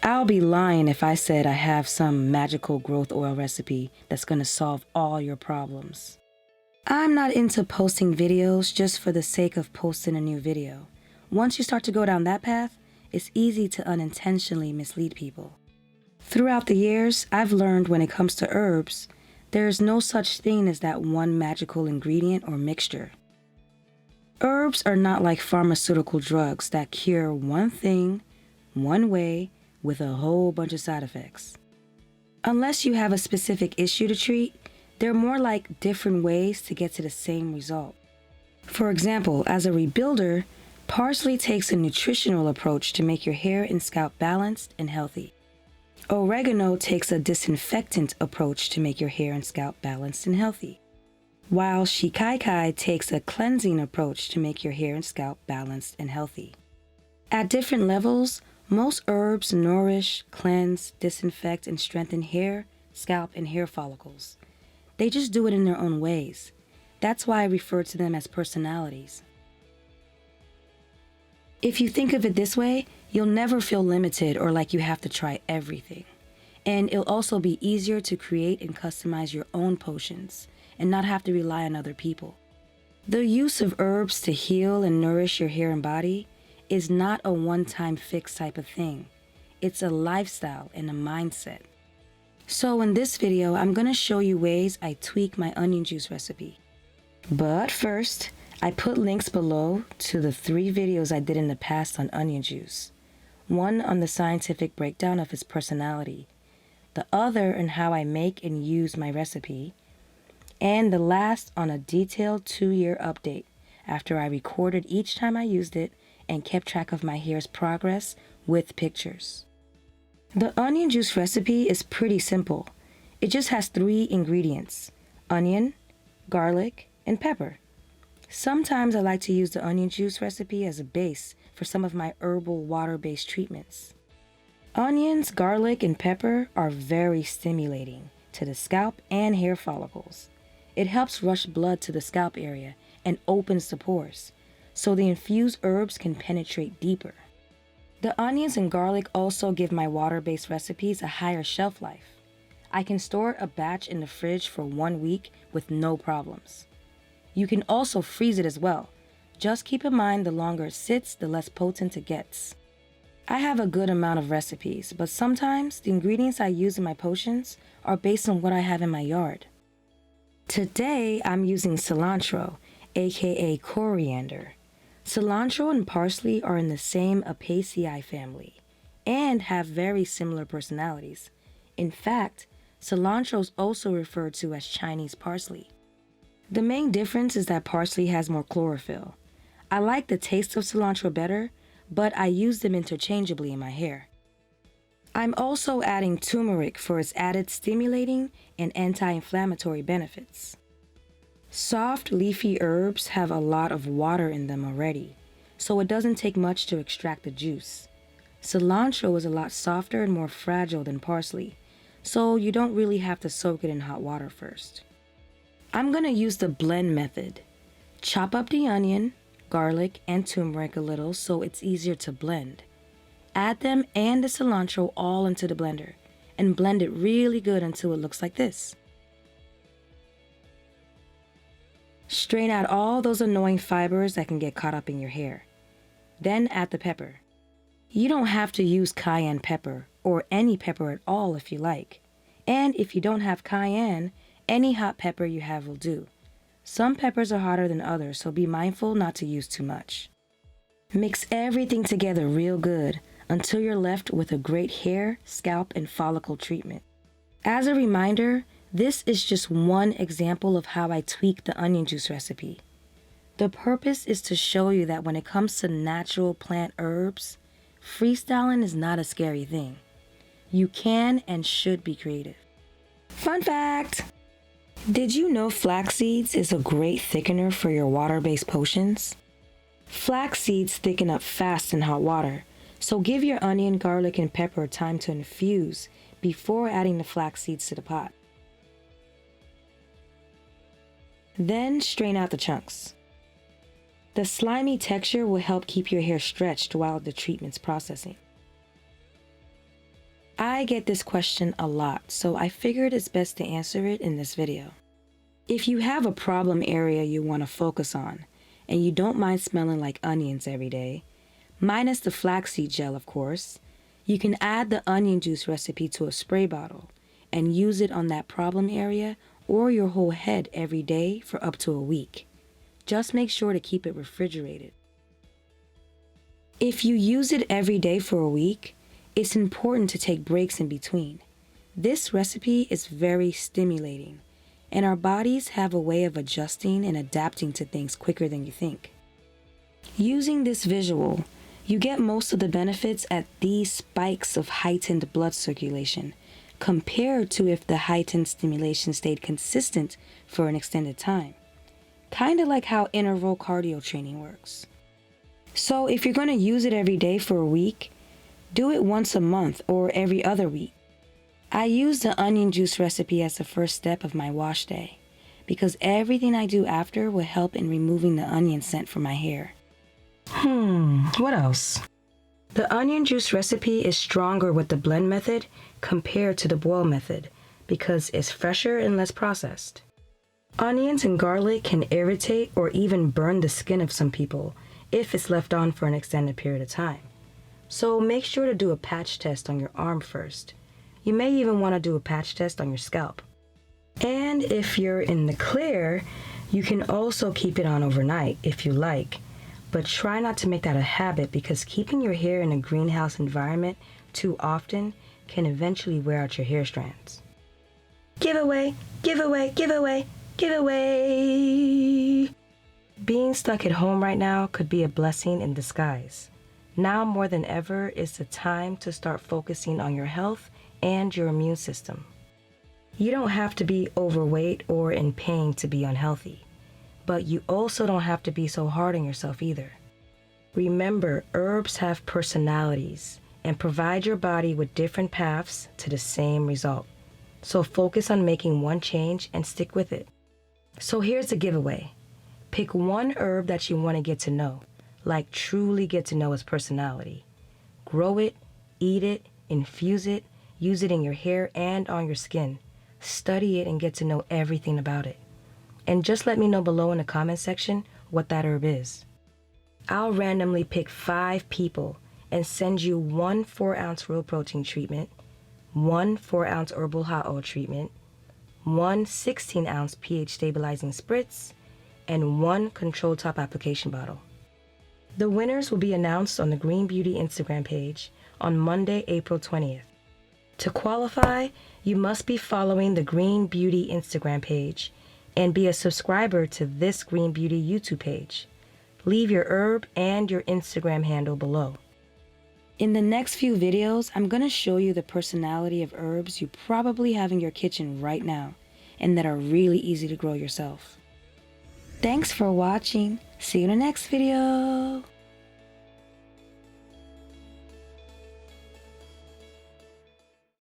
I'll be lying if I said I have some magical growth oil recipe that's gonna solve all your problems. I'm not into posting videos just for the sake of posting a new video. Once you start to go down that path, it's easy to unintentionally mislead people. Throughout the years, I've learned when it comes to herbs, there is no such thing as that one magical ingredient or mixture. Herbs are not like pharmaceutical drugs that cure one thing, one way, with a whole bunch of side effects. Unless you have a specific issue to treat, they're more like different ways to get to the same result. For example, as a rebuilder, parsley takes a nutritional approach to make your hair and scalp balanced and healthy. Oregano takes a disinfectant approach to make your hair and scalp balanced and healthy, while shikakai takes a cleansing approach to make your hair and scalp balanced and healthy. At different levels, most herbs nourish, cleanse, disinfect, and strengthen hair, scalp, and hair follicles. They just do it in their own ways. That's why I refer to them as personalities. If you think of it this way, you'll never feel limited or like you have to try everything. And it'll also be easier to create and customize your own potions and not have to rely on other people. The use of herbs to heal and nourish your hair and body is not a one-time fix type of thing. It's a lifestyle and a mindset. So in this video, I'm gonna show you ways I tweak my onion juice recipe. But first, I put links below to the 3 videos I did in the past on onion juice. One on the scientific breakdown of its personality, the other on how I make and use my recipe, and the last on a detailed 2-year update after I recorded each time I used it and kept track of my hair's progress with pictures. The onion juice recipe is pretty simple. It just has 3 ingredients: onion, garlic, and pepper. Sometimes I like to use the onion juice recipe as a base for some of my herbal water-based treatments. Onions, garlic, and pepper are very stimulating to the scalp and hair follicles. It helps rush blood to the scalp area and opens the pores, so the infused herbs can penetrate deeper. The onions and garlic also give my water-based recipes a higher shelf life. I can store a batch in the fridge for 1 week with no problems. You can also freeze it as well. Just keep in mind the longer it sits, the less potent it gets. I have a good amount of recipes, but sometimes the ingredients I use in my potions are based on what I have in my yard. Today, I'm using cilantro, aka coriander. Cilantro and parsley are in the same Apiaceae family and have very similar personalities. In fact, cilantro is also referred to as Chinese parsley. The main difference is that parsley has more chlorophyll. I like the taste of cilantro better, but I use them interchangeably in my hair. I'm also adding turmeric for its added stimulating and anti-inflammatory benefits. Soft, leafy herbs have a lot of water in them already, so it doesn't take much to extract the juice. Cilantro is a lot softer and more fragile than parsley, so you don't really have to soak it in hot water first. I'm going to use the blend method. Chop up the onion, garlic, and turmeric a little so it's easier to blend. Add them and the cilantro all into the blender and blend it really good until it looks like this. Strain out all those annoying fibers that can get caught up in your hair. Then add the pepper. You don't have to use cayenne pepper or any pepper at all if you like. And if you don't have cayenne, any hot pepper you have will do. Some peppers are hotter than others, so be mindful not to use too much. Mix everything together real good until you're left with a great hair, scalp, and follicle treatment. As a reminder, this is just one example of how I tweak the onion juice recipe. The purpose is to show you that when it comes to natural plant herbs, freestyling is not a scary thing. You can and should be creative. Fun fact! Did you know flax seeds is a great thickener for your water-based potions? Flax seeds thicken up fast in hot water, so give your onion, garlic, and pepper time to infuse before adding the flax seeds to the pot. Then strain out the chunks. The slimy texture will help keep your hair stretched while the treatment's processing. I get this question a lot, so I figured it's best to answer it in this video. If you have a problem area you want to focus on, and you don't mind smelling like onions every day, minus the flaxseed gel of course, you can add the onion juice recipe to a spray bottle and use it on that problem area or your whole head every day for up to a week. Just make sure to keep it refrigerated. If you use it every day for a week, it's important to take breaks in between. This recipe is very stimulating, and our bodies have a way of adjusting and adapting to things quicker than you think. Using this visual, you get most of the benefits at these spikes of heightened blood circulation, compared to if the heightened stimulation stayed consistent for an extended time. Kinda like how interval cardio training works. So if you're going to use it every day for a week, do it once a month or every other week. I use the onion juice recipe as the first step of my wash day, because everything I do after will help in removing the onion scent from my hair. What else? The onion juice recipe is stronger with the blend method compared to the boil method because it's fresher and less processed. Onions and garlic can irritate or even burn the skin of some people if it's left on for an extended period of time. So make sure to do a patch test on your arm first. You may even want to do a patch test on your scalp. And if you're in the clear, you can also keep it on overnight if you like, but try not to make that a habit because keeping your hair in a greenhouse environment too often can eventually wear out your hair strands. Giveaway, giveaway, giveaway, giveaway! Being stuck at home right now could be a blessing in disguise. Now more than ever is the time to start focusing on your health and your immune system. You don't have to be overweight or in pain to be unhealthy, but you also don't have to be so hard on yourself either. Remember, herbs have personalities and provide your body with different paths to the same result. So focus on making one change and stick with it. So here's the giveaway. Pick one herb that you want to get to know, like truly get to know its personality. Grow it, eat it, infuse it, use it in your hair and on your skin. Study it and get to know everything about it. And just let me know below in the comment section what that herb is. I'll randomly pick 5 people and send you 1 4-ounce real protein treatment, 1 4-ounce herbal hot oil treatment, 1 16-ounce pH stabilizing spritz, and 1 control top application bottle. The winners will be announced on the GreenBeauty Instagram page on Monday, April 20th. To qualify, you must be following the GreenBeauty Instagram page and be a subscriber to this GreenBeauty YouTube page. Leave your herb and your Instagram handle below. In the next few videos, I'm going to show you the personality of herbs you probably have in your kitchen right now and that are really easy to grow yourself. Thanks for watching. See you in the next video.